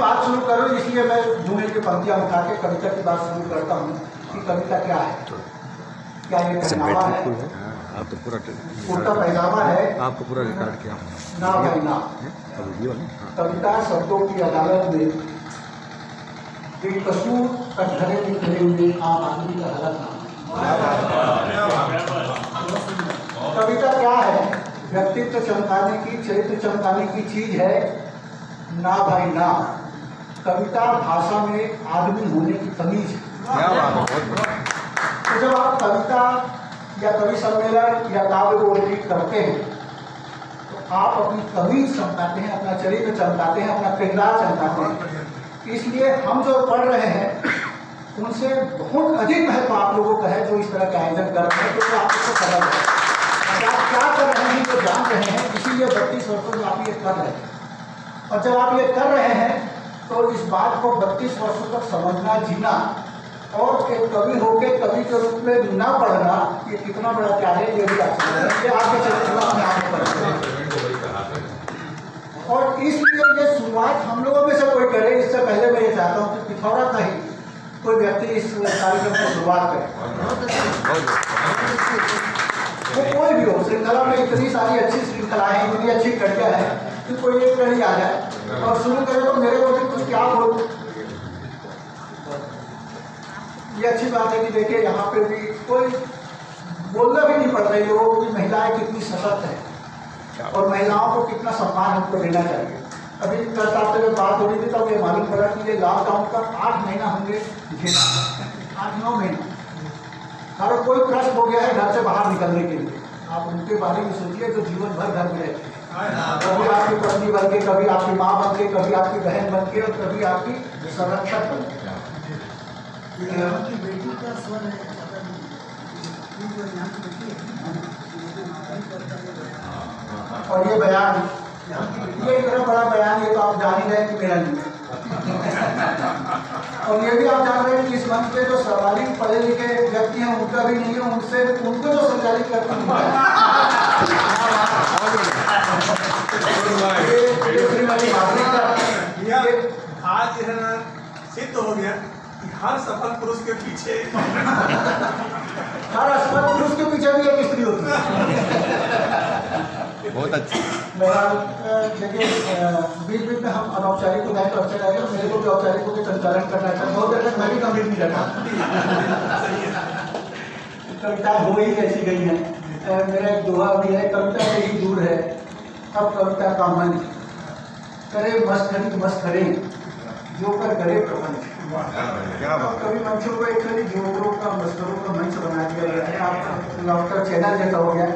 बात शुरू करो, इसलिए मैं जुमे की पंक्तियां उठा के कविता की बात शुरू करता हूँ कि कविता क्या है। क्या ये पहनावा है? आप तो पूरा कुर्ता पैजामा है? आपको पूरा रिकॉर्ड किया ना भाई ना। कविता शब्दों की अदालत में एक कसूर कटघरे में खड़े हुए आम आदमी का हालत। कविता क्या है? व्यक्तित्व चमकाने की, चरित्र चमकाने की चीज है ना भाई ना। कविता भाषा में आदमी होने की तमीज है। तो जब आप कविता या कवि सम्मेलन या काव्य को रिपीट करते हैं तो आप अपनी तमीज चमकाते हैं, अपना चरित्र चमकाते हैं, अपना किरदार चमकाते हैं। इसलिए हम जो पढ़ रहे हैं उनसे बहुत अधिक महत्व आप लोगों का है जो इस तरह का आयोजन कर रहे हैं, क्योंकि आप उसको समझ रहे हैं आप क्या कर रहे हैं, जो जान रहे हैं। इसीलिए 32 वर्षों में आप ये कर रहे हैं। और जब आप ये कर रहे हैं तो इस बात को 32 वर्षों तक समझना, जीना और एक कवि होकर कवि के रूप में न पढ़ना, ये कितना बड़ा त्याग है, ये भी आपके चरित्र में आप पढ़ते। और इसलिए ये शुरुआत हम लोगों में से कोई करे। इससे पहले मैं ये चाहता हूँ कि पिथौरा का ही कोई व्यक्ति इस कार्यक्रम की शुरुआत करे, वो कोई भी हो। श्रृंखला में इतनी सारी अच्छी श्रृंखलाएं हैं, इतनी अच्छी कड़ियाँ हैं कि कोई एक कड़ी आ जाए और शुरू करे तो मेरे को भी कुछ क्या बोल। ये अच्छी बात है कि देखिए यहाँ पे भी कोई बोलना भी नहीं पड़ रही लोगों को कि महिलाएं कितनी सशक्त है और महिलाओं को कितना सम्मान हमको देना चाहिए। अभी कल साहब से जब बात हो रही थी तब ये मालूम पड़ा कि ये लॉकडाउन का 8 महीना होंगे, 8-9 महीना हर कोई त्रस्त हो गया है घर से बाहर निकलने के लिए। आप उनके बारे में सोचिए जो जीवन भर घर में रहते हैं, कभी आपकी पत्नी बन के, कभी आपकी माँ बन के, कभी आपकी बहन बन के और कभी आपकी संरक्षक बन के। बेटी का स्वर है, और ये बयान, ये इतना बड़ा बयान, ये तो आप जान ही रहे कि मेरा नहीं है। और ये भी आप जान रहे हैं कि इस मंच पे जो सर्वाधिक पढ़े लिखे व्यक्ति हैं उनका भी नहीं है, उनसे उनको जो संचालित करते हैं आज सिद्ध हो गया कि हर सफल पुरुष के पीछे हर असफल पुरुष के पीछे भी एक स्त्री होती है। बहुत अच्छा। देखिए बीच बीच में हम अनौपचारिक को तो अच्छा रहेगा, मेरे को भी औपचारिकों के संचालन करना चाहिए। बहुत देर तक मैं भी कमिट नहीं करता। कविता हो ही कैसी गई है। मेरा एक दोहा भी है, कविता से ही दूर है अब कविता का मन, करे मस्खरी मस्खरे जो कर करे प्रपंच। कवि मंचों को एक जोकरों का, मस्करों का मंच बना दिया गया है। आप लौटकर चैनल जैसा हो गया।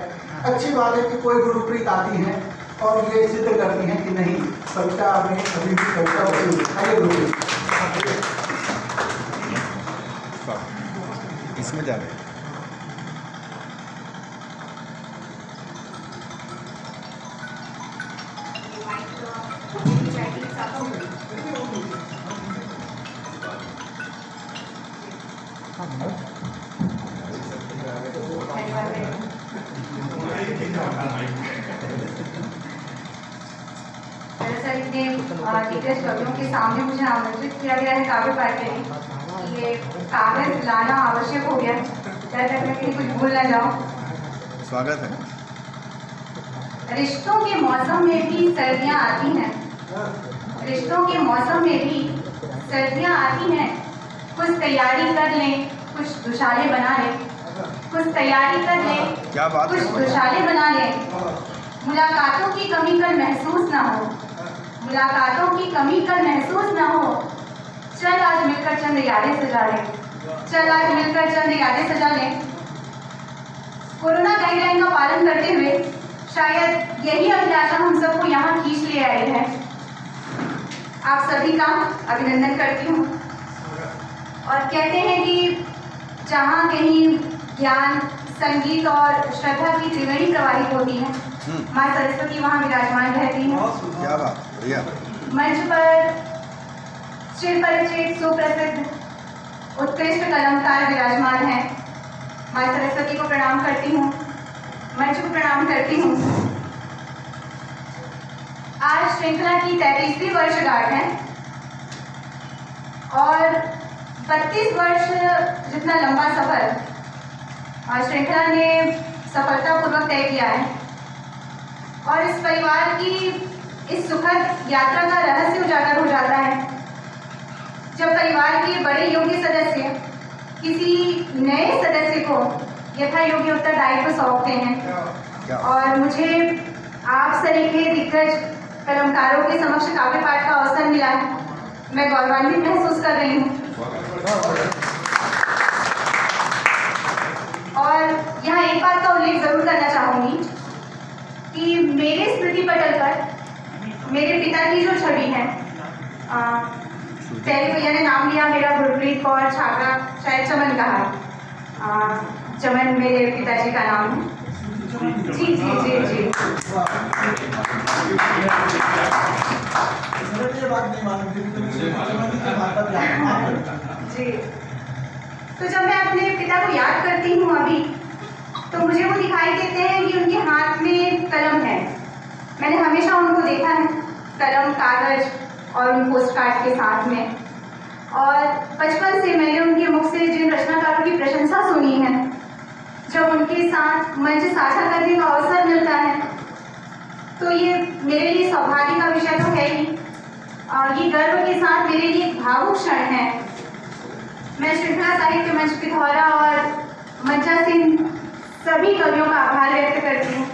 अच्छी बात है कि कोई गुरुप्रीत आती है और ये सिद्ध करती है कि नहीं, कविता में कभी भी कविता होती है। आइए गुरुप्रीत, इसमें जा रहे हैं। दरअसल इतने दिग्गज कवियों के सामने मुझे आमंत्रित किया गया है काव्य पाठ के लिए। ये कागज लाना आवश्यक हो गया, जब तक मैं कहीं कुछ भूल न जाऊँ। स्वागत है। रिश्तों के मौसम में भी सर्दियाँ आती हैं, रिश्तों के मौसम में भी सर्दियाँ आती हैं। कुछ तैयारी कर लें, कुछ दुशाले बना लें, कुछ तैयारी कर लें, क्या बात कुछ है। दुशाले बना लें। मुलाकातों की कमी कल महसूस ना हो, मुलाकातों की कमी कल महसूस ना हो। चल आज मिलकर चंद यादें सजा लें, चल आज मिलकर चंद यादें सजा लें। कोरोना गाइडलाइन का पालन करते हुए शायद यही अभिलाषा हम सबको यहाँ खींच ले आई है। आप सभी का अभिनंदन करती हूँ और कहते हैं कि जहाँ कहीं ज्ञान, संगीत और श्रद्धा की त्रिवेणी प्रवाहित होती है, माँ सरस्वती वहाँ विराजमान रहती है। क्या बात, बढ़िया। मंच पर चिरपरिचित, सुप्रसिद्ध, उत्कृष्ट कलमकार विराजमान है। माँ सरस्वती को प्रणाम करती हूँ, मंच को प्रणाम करती हूँ। आज श्रृंखला की 33वीं वर्षगांठ है। और 32 वर्ष जितना लंबा सफर श्रृंखला ने सफलतापूर्वक तय किया है और इस परिवार की इस सुखद यात्रा का रहस्य उजागर हो जाता है जब परिवार के बड़े योग्य सदस्य किसी नए सदस्य को यथा योग्य उत्तरदायित्व सौंपते हैं। और मुझे आप सरीखे दिग्गज कलमकारों के समक्ष काव्य पाठ का अवसर मिला है। मैं गौरवान्वित महसूस कर रही हूँ। और यहाँ एक बात का उल्लेख जरूर करना चाहूँगी कि मेरे स्मृति पटल पर मेरे पिता की जो छवि है, पहले भैया ने नाम लिया मेरा गुरप्रीत कौर छात्रा, शायद चमन कहा, चमन मेरे पिताजी का नाम है। जी जी जी जी जी। तो जब मैं अपने पिता को याद करती हूँ अभी, तो मुझे वो दिखाई देते हैं कि उनके हाथ में कलम है। मैंने हमेशा उनको देखा है कलम, कागज और उन पोस्ट कार्ड के साथ में। और बचपन से मैंने उनके मुख से जिन रचनाकारों की प्रशंसा सुनी है, जब उनके साथ मंच साझा करने का अवसर मिलता है, तो ये मेरे लिए सौभाग्य का विषय तो है ही, और ये गर्व के साथ मेरे लिए एक भावुक क्षण है। मैं श्रृंखला साहित्य मंच पिथौरा और मंचासीन सभी कवियों का आभार व्यक्त करती हूँ।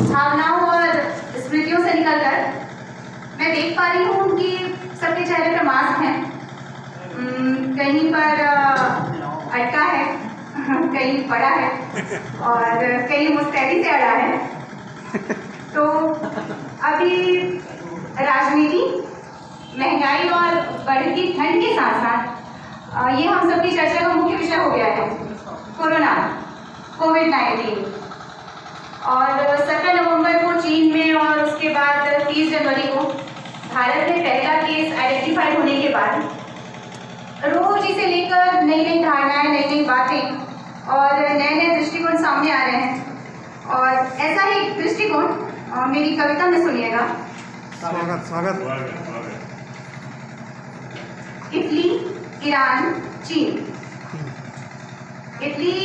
भावनाओं और स्मृतियों से निकलकर मैं देख पा रही हूँ उनकी सबके चेहरे पर मास्क है। कहीं पर अटका है, कहीं पड़ा है और कहीं मुस्तैदी से अड़ा है। तो अभी राजनीति, महंगाई और बढ़ती ठंड के साथ साथ ये हम सबकी चर्चा का मुख्य विषय हो गया है, कोरोना, कोविड-19। और 17 नवंबर को चीन में और उसके बाद 30 जनवरी को भारत में पहला केस आइडेंटिफाई होने के बाद रोज इसे लेकर नई नई धारणाएं, नई नई बातें और नए नए दृष्टिकोण सामने आ रहे हैं। और ऐसा ही एक दृष्टिकोण मेरी कविता में सुनिएगा। स्वागत स्वागत। इटली, ईरान, चीन। इटली,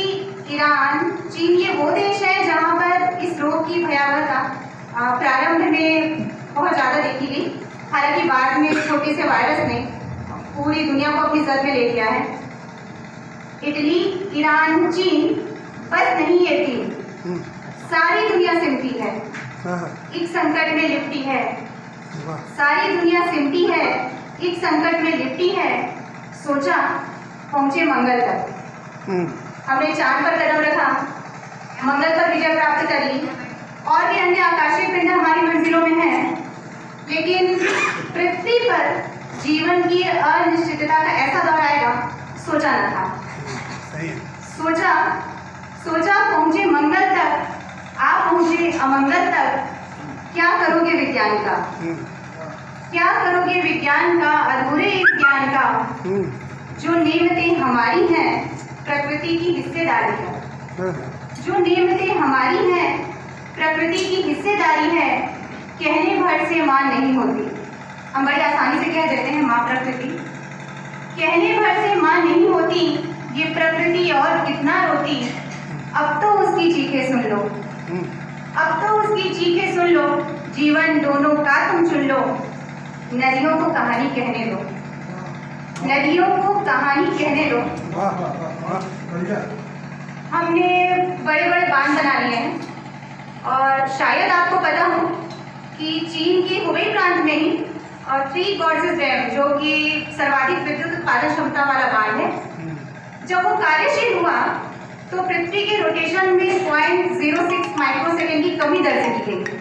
ईरान, चीन ये वो देश है जहाँ पर इस रोग की भयावहता प्रारंभ में बहुत ज़्यादा देखी गई। हालांकि बाद में छोटे से वायरस ने पूरी दुनिया को अपनी जद में ले लिया है। इटली, ईरान, चीन, बस नहीं ये तीन, सारी दुनिया सिमटी है, एक संकट में लिपटी है। सारी दुनिया सिमटी है, एक संकट में लिपटी है। सोचा पहुंचे मंगल तक, हमने चांद पर कदम रखा, मंगल पर विजय प्राप्त कर ली, और भी अन्य आकाशीय पिंड हमारी मंजिलों में हैं। लेकिन पृथ्वी पर जीवन की अनिश्चितता का ऐसा दौर आएगा, सोचा न था। सोचा पहुंचे मंगल तक, आप पहुंचे अमंगल तक। क्या करोगे विज्ञान का, क्या करोगे विज्ञान का, अधूरे इस ज्ञान का। जो नियमतें हमारी हैं, प्रकृति की हिस्सेदारी है। जो नियमतें हमारी हैं, प्रकृति की हिस्सेदारी है। कहने भर से मां नहीं होती, हम बड़ी आसानी से कह देते हैं मां प्रकृति। कहने भर से मां नहीं होती, ये प्रकृति और कितना रोती। अब तो उसकी चीखें सुन लो, अब तो उसकी चीखें सुन लो। जीवन दोनों का तुम चुन लो। नदियों को कहानी कहने दो, नदियों को कहानी कहने दो। हमने बड़े बड़े बांध बना लिए हैं, और शायद आपको पता हो कि चीन के हुबेई प्रांत में ही और 3 गॉर्जेस डैम, जो कि सर्वाधिक विद्युत उत्पादन क्षमता वाला बांध है, जब वो कार्यशील हुआ तो पृथ्वी के रोटेशन में 0.06 माइक्रोसेकंड की कमी दर्ज की गई।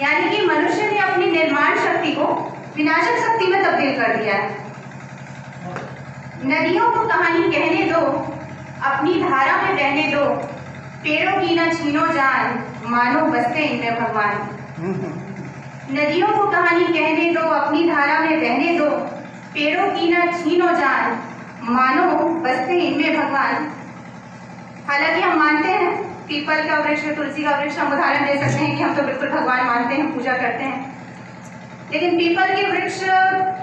यानी कि मनुष्य ने अपनी निर्माण शक्ति को विनाशक शक्ति में तब्दील कर दिया है। नदियों को कहानी कहने दो, अपनी धारा में बहने दो। पेड़ों की न छीनो जान, मानो बसते इनमें भगवान। नदियों को कहानी कहने दो, अपनी धारा में बहने दो। पेड़ों की न छीनो जान, मानो बसते इनमें भगवान। हालांकि हम मानते हैं पीपल का वृक्ष, तुलसी का वृक्ष हम उदाहरण दे सकते हैं कि हम तो बिल्कुल भगवान मानते हैं, पूजा करते हैं। लेकिन पीपल के वृक्ष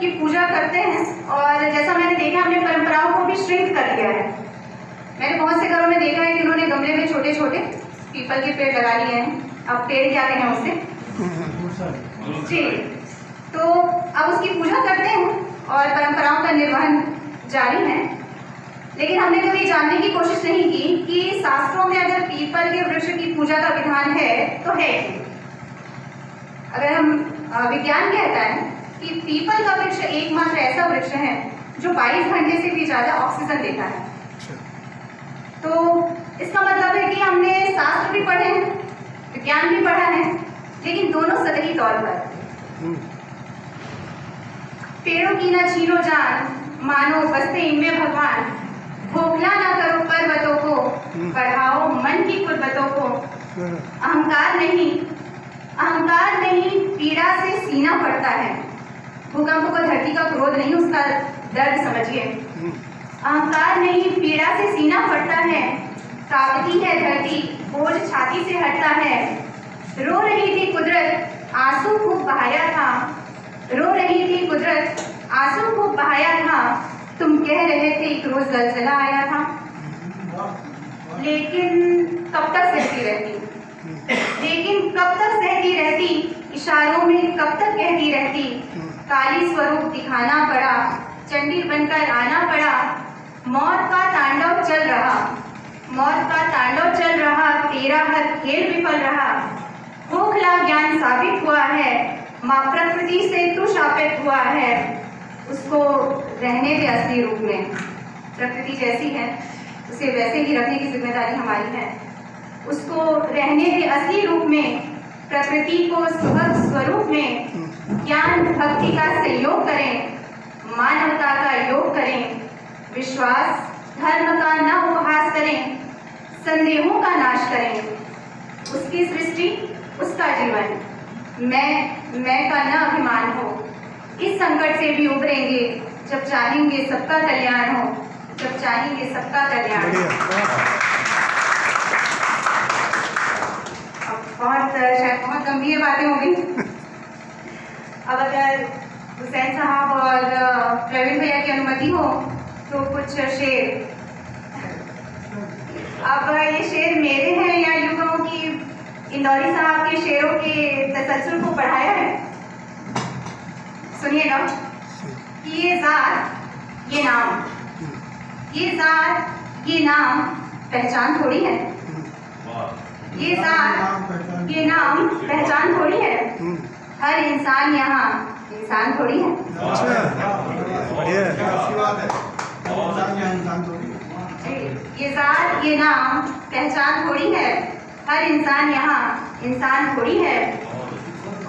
की पूजा करते हैं और जैसा मैंने देखा हमने परंपराओं को भी श्रिंक कर दिया है। मैंने बहुत से घरों में देखा है कि उन्होंने गमले में छोटे छोटे पीपल के पेड़ लगा लिए हैं। अब पेड़ क्या कहें उससे जी, तो अब उसकी पूजा करते हैं और परंपराओं का निर्वहन जारी है। लेकिन हमने कभी जानने की कोशिश नहीं की कि शास्त्रों में अगर पीपल के वृक्ष की पूजा का विधान है तो है। अगर हम विज्ञान कहता है कि पीपल का वृक्ष एकमात्र ऐसा वृक्ष है जो 22 घंटे से भी ज्यादा ऑक्सीजन देता है, तो इसका मतलब है कि हमने शास्त्र भी पढ़े हैं, विज्ञान भी पढ़ा है, लेकिन दोनों सतही तौर पर। पेड़ों की ना छीनो जान, मानो बसते इनमें भगवान, खोखला ना करो पर्वतों को, बढ़ाओ मन की कुर्बतों को। अहंकार नहीं पीड़ा से सीना पड़ता है। भूकंप को धरती का क्रोध नहीं, उसका दर्द समझिए। अहंकार नहीं पीड़ा से सीना पड़ता है, कांपती है धरती बोझ छाती से हटता है। रो रही थी कुदरत आंसू खूब बहाया था, रो रही थी कुदरत आंसू खूब बहाया था। तुम कह रहे थे एक रोज जलजला आया था। लेकिन कब तक सहती रहती, इशारों में कब तक कहती रहती। काली स्वरूप दिखाना पड़ा, चंडी बनकर आना पड़ा। मौत का तांडव चल रहा, तेरा हर खेल विफल रहा। खोखला ज्ञान साबित हुआ है, माँ प्रकृति से तू शापित हुआ है। उसको रहने दे असली रूप में, प्रकृति जैसी है उसे वैसे ही रखने की जिम्मेदारी हमारी है। उसको रहने दे असली रूप में, प्रकृति को सुखद स्वरूप में। ज्ञान भक्ति का सहयोग करें, मानवता का योग करें। विश्वास धर्म का न उपहास करें, संदेहों का नाश करें। उसकी सृष्टि उसका जीवन, मैं का न अभिमान हो। इस संकट से भी उभरेंगे जब चाहेंगे सबका कल्याण हो, जब चाहेंगे सबका कल्याण हो। अब शायद बहुत गंभीर बातें हो गई। अब अगर हुसैन साहब और प्रवीण भैया की अनुमति हो तो कुछ शेर। अब ये शेर मेरे हैं या यूं कहूं कि इंदौरी साहब के शेरों के तसलसल को पढ़ाया है। सुनिएगा कि ये जात ये नाम, ये जात ये नाम पहचान थोड़ी है। ये जात ये नाम पहचान थोड़ी है। हर इंसान यहाँ इंसान थोड़ी है। ये जात ये नाम पहचान थोड़ी है। हर इंसान यहाँ इंसान थोड़ी है।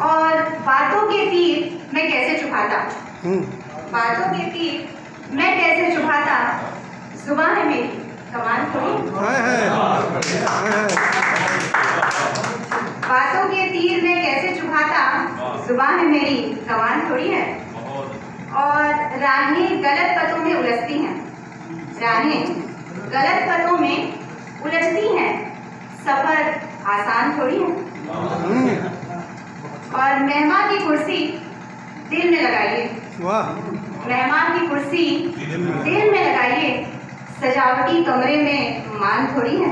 और बातों के तीर मैं कैसे छुपाता, बातों के तीर मैं कैसे छुपाता। जुबान है मेरी कमान थोड़ी, बातों के तीर मैं कैसे छुपाता। जुबान है मेरी कमान थोड़ी है। और राहें गलत पथों में उलझती हैं, राहें गलत पथों में उलझती हैं। सफर आसान थोड़ी है। और मेहमान की कुर्सी दिल में लगाइए, मेहमान की कुर्सी दिल में लगाइए। सजावटी कमरे में मान थोड़ी है।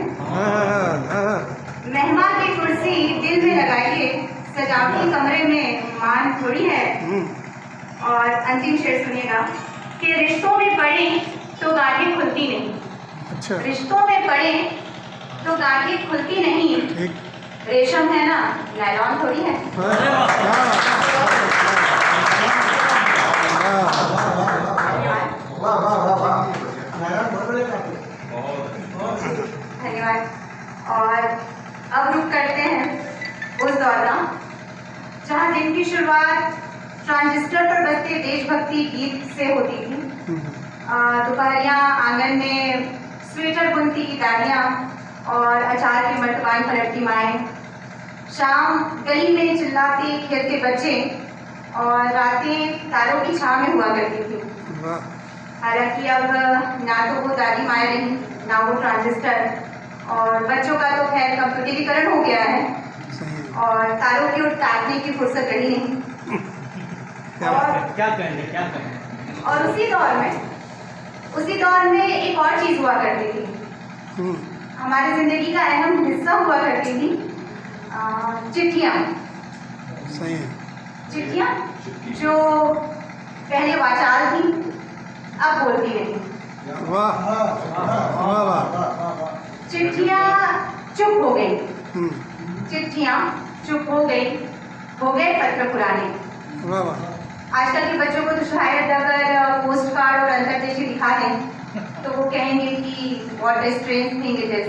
मेहमान की कुर्सी दिल में लगाइए, सजावटी कमरे में मान थोड़ी है। और अंतिम शेर सुनिएगा कि रिश्तों में पड़े तो गांठें खुलती नहीं। अच्छा। रिश्तों में पड़े तो गांठें खुलती नहीं। रेशम है ना, नायलॉन थोड़ी है। धन्यवाद। और अब रुक करते हैं उस दौर का जहाँ दिन की शुरुआत ट्रांजिस्टर पर बजते देशभक्ति गीत से होती थी। दोपहरियाँ आंगन में स्वेटर बुनती की दादियाँ और अचार के मर्तबान पलटती माएँ। शाम गली में चिल्लाते खेलते बच्चे और रातें तारों की छाँव में हुआ करती थी। हालांकि अब ना तो वो दादी माएँ रही ना वो ट्रांजिस्टर, और बच्चों का तो खैर कंप्यूटरीकरण हो गया है और तारों की ओर ताकने की फुर्सत रही नहीं। और उसी दौर में एक और चीज हुआ करती थी, हमारी जिंदगी का अहम हिस्सा हुआ करती थी, चिट्ठियाँ। सही है। चिट्ठियाँ जो पहले वाचाल थी, अब बोलती नहीं। वाह वाह वाह। चिट्ठियाँ चुप हो गई, चिट्ठियाँ चुप हो गए पत्र पुराने। वाह वाह। आजकल के बच्चों को तो शायद अगर पोस्ट कार्ड और अंतर्देशीय दिखा दें तो वो कहेंगे कि what a strange thing it is.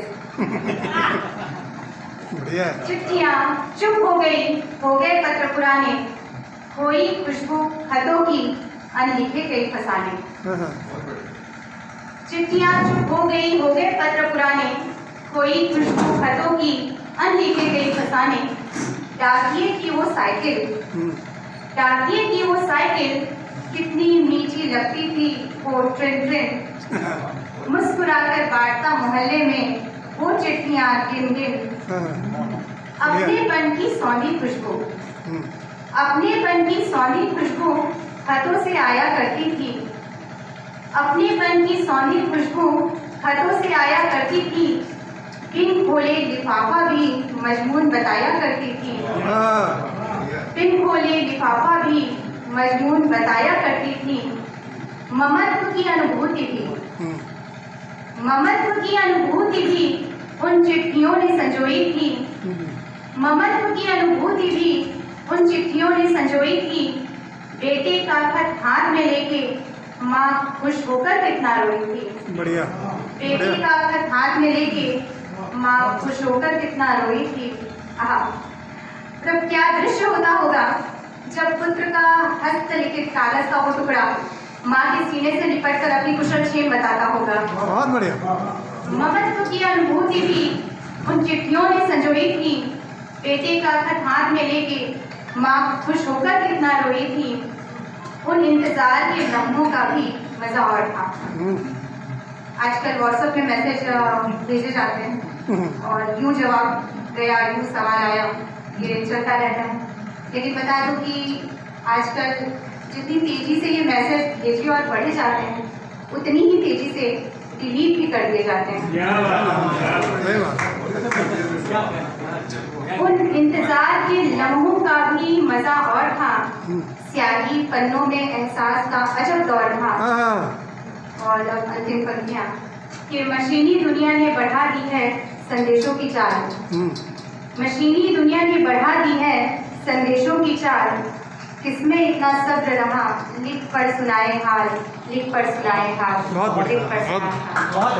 बढ़िया। चिट्ठियाँ चुप हो गए पत्र पुराने, खोई खुशबू खतों की अनलिखे कई फसाने। चिट्ठियाँ चुप हो गए पत्र पुराने, खोई खुशबू खतों की अनलिखे कई फसाने। डाकिए की वो साइकिल कितनी मीठी लगती थी वो ट्रिन ट्रिन। मुस्कुराकर बांटता मोहल्ले में वो चिट्ठियाँ गिन गिन। अपनेपन की सौंधी खुशबू खतों से आया करती थी। अपनेपन की सौंधी खुशबू खतों से आया करती थी। बिन खोले लिफाफा भी मजमून बताया करती थी। बिन खोले लिफाफा भी मजमून बताया करती थी। ममत्व की अनुभूति भी उन चिट्ठियों ने संजोई थी। ममत्व की अनुभूति भी उन चिट्ठियों ने संजोई थी। बेटे का खत हाथ में लेके माँ खुश होकर कितना रोई थी। बढ़िया। बेटे का खत हाथ में लेके माँ खुश होकर कितना रोई थी। मतलब क्या दृश्य होता होगा जब पुत्र का हस्तलिखित कागज का वो टुकड़ा माँ के सीने से लिपट कर अपनी कुशल क्षेम बताता होगा। बहुत बढ़िया। ममत्व की अनुभूति भी उन चिट्ठियों ने संजोई थी। बेटे का खत हाथ में लेके माँ खुश होकर कितना रोई थी। उन इंतजार के लम्हों का भी मजा और था। आजकल व्हाट्सएप में मैसेज भेजे जाते हैं और यूं जवाब गया, यूं सवाल आया, ये चलता रहता है। लेकिन बता दूं कि आजकल जितनी तेजी से ये मैसेज भेजे और पढ़े जाते हैं उतनी ही तेजी से डिलीट भी कर दिए जाते हैं। उन इंतजार के लम्हों का भी मजा और था। स्याही पन्नों में एहसास का अजब दौर था। और अब अंतिम पंक्तियां कि मशीनी दुनिया ने बढ़ा दी है संदेशों की चाल। मशीनी दुनिया ने बढ़ा दी है संदेशों की चाल। किसमें इतना सब्र रहा, लिख पढ़ सुनाए हाल, लिख पढ़ सुनाए हाल। बहुत बढ़िया। लिख पढ़ सुनाए हाल।